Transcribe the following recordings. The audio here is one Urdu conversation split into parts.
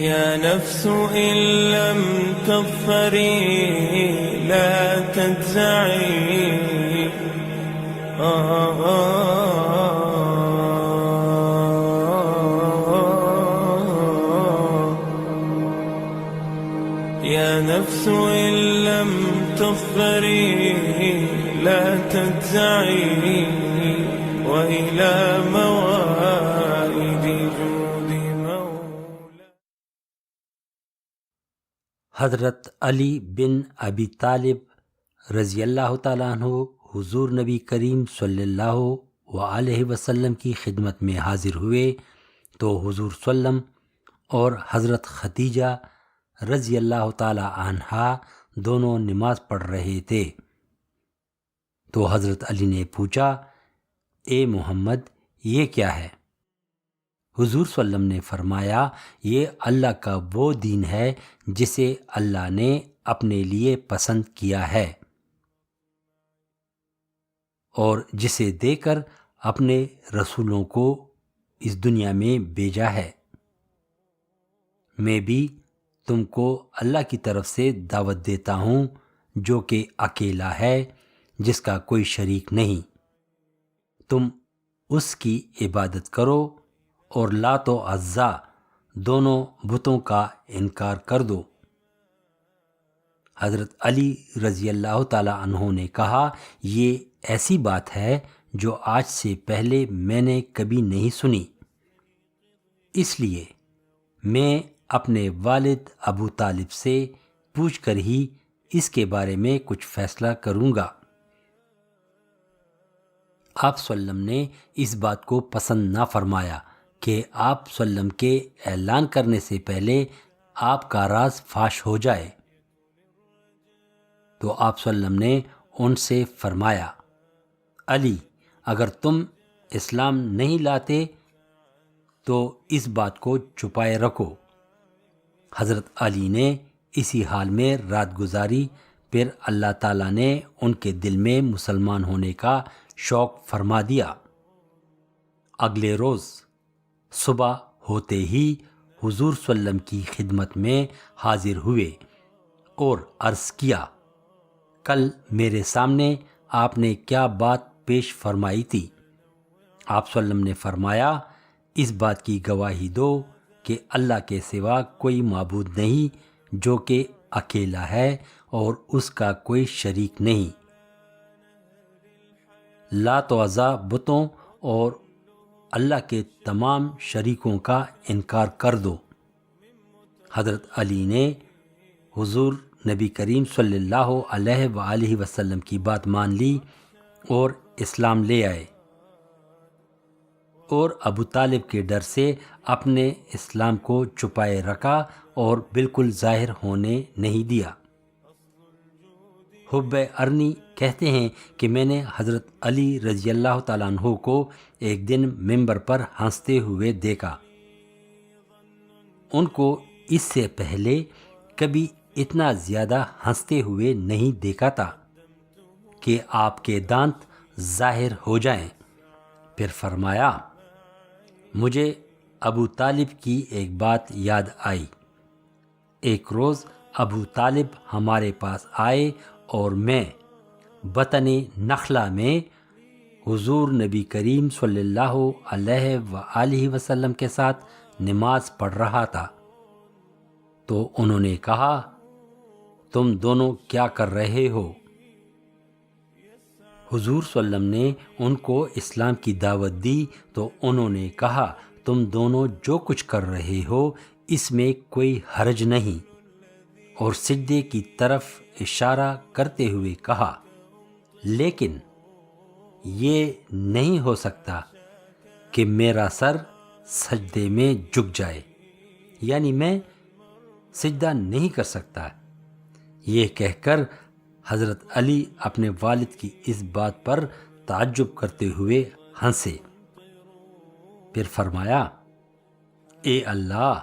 يا نفس إن لم تظفري لا تجزعي يا نفس إن لم تظفري لا تجزعي وإلى موائد جود مولا. حضرت علی بن ابی طالب رضی اللہ تعالیٰ عنہ حضور نبی کریم صلی اللہ وآلہ وسلم کی خدمت میں حاضر ہوئے تو حضور وسلم اور حضرت خدیجہ رضی اللہ تعالیٰ عنہا دونوں نماز پڑھ رہے تھے. تو حضرت علی نے پوچھا، اے محمد یہ کیا ہے؟ حضور صلی اللہ علیہ وسلم نے فرمایا، یہ اللہ کا وہ دین ہے جسے اللہ نے اپنے لیے پسند کیا ہے اور جسے دے کر اپنے رسولوں کو اس دنیا میں بھیجا ہے. میں بھی تم کو اللہ کی طرف سے دعوت دیتا ہوں جو کہ اکیلا ہے، جس کا کوئی شریک نہیں. تم اس کی عبادت کرو اور لات و عزا دونوں بتوں کا انکار کر دو. حضرت علی رضی اللہ تعالیٰ عنہ نے کہا، یہ ایسی بات ہے جو آج سے پہلے میں نے کبھی نہیں سنی، اس لیے میں اپنے والد ابو طالب سے پوچھ کر ہی اس کے بارے میں کچھ فیصلہ کروں گا. آپ صلی اللہ علیہ وسلم نے اس بات کو پسند نہ فرمایا کہ آپ صلی اللہ علیہ وسلم کے اعلان کرنے سے پہلے آپ کا راز فاش ہو جائے. تو آپ صلی اللہ علیہ وسلم نے ان سے فرمایا، علی اگر تم اسلام نہیں لاتے تو اس بات کو چھپائے رکھو. حضرت علی نے اسی حال میں رات گزاری. پھر اللہ تعالیٰ نے ان کے دل میں مسلمان ہونے کا شوق فرما دیا. اگلے روز صبح ہوتے ہی حضور صلی اللہ علیہ وسلم کی خدمت میں حاضر ہوئے اور عرض کیا، کل میرے سامنے آپ نے کیا بات پیش فرمائی تھی؟ آپ صلی اللہ علیہ وسلم نے فرمایا، اس بات کی گواہی دو کہ اللہ کے سوا کوئی معبود نہیں جو کہ اکیلا ہے اور اس کا کوئی شریک نہیں. لات و عزا بتوں اور اللہ کے تمام شریکوں کا انکار کر دو. حضرت علی نے حضور نبی کریم صلی اللہ علیہ وآلہ وسلم کی بات مان لی اور اسلام لے آئے، اور ابو طالب کے ڈر سے اپنے اسلام کو چھپائے رکھا اور بالکل ظاہر ہونے نہیں دیا. حب ارنی کہتے ہیں کہ میں نے حضرت علی رضی اللہ تعالیٰ عنہ کو ایک دن ممبر پر ہنستے ہوئے دیکھا. ان کو اس سے پہلے کبھی اتنا زیادہ ہنستے ہوئے نہیں دیکھا تھا کہ آپ کے دانت ظاہر ہو جائیں. پھر فرمایا، مجھے ابو طالب کی ایک بات یاد آئی. ایک روز ابو طالب ہمارے پاس آئے اور میں بطن نخلا میں حضور نبی کریم صلی اللہ علیہ وآلہ وسلم کے ساتھ نماز پڑھ رہا تھا. تو انہوں نے کہا، تم دونوں کیا کر رہے ہو؟ حضور صلی اللہ علیہ وسلم نے ان کو اسلام کی دعوت دی تو انہوں نے کہا، تم دونوں جو کچھ کر رہے ہو اس میں کوئی حرج نہیں، اور سجدے کی طرف اشارہ کرتے ہوئے کہا، لیکن یہ نہیں ہو سکتا کہ میرا سر سجدے میں جھک جائے، یعنی میں سجدہ نہیں کر سکتا. یہ کہہ کر حضرت علی اپنے والد کی اس بات پر تعجب کرتے ہوئے ہنسے. پھر فرمایا، اے اللہ،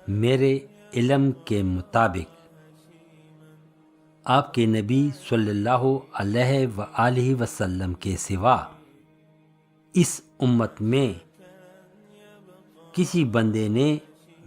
میرے علم کے مطابق آپ کے نبی صلی اللہ علیہ وآلہ وسلم کے سوا اس امت میں کسی بندے نے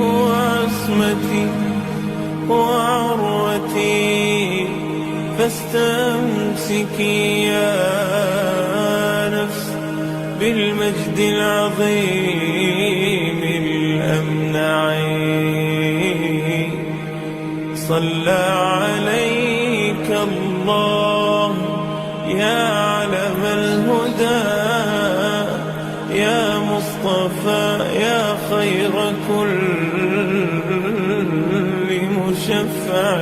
وعصمتي وعروتي فاستمسكي يا نفس بالمجد العظيم الأمنعي. صلى عليك الله يا علم الهدى يا مصطفى يا خير كل مشفع.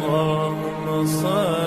اللهم صل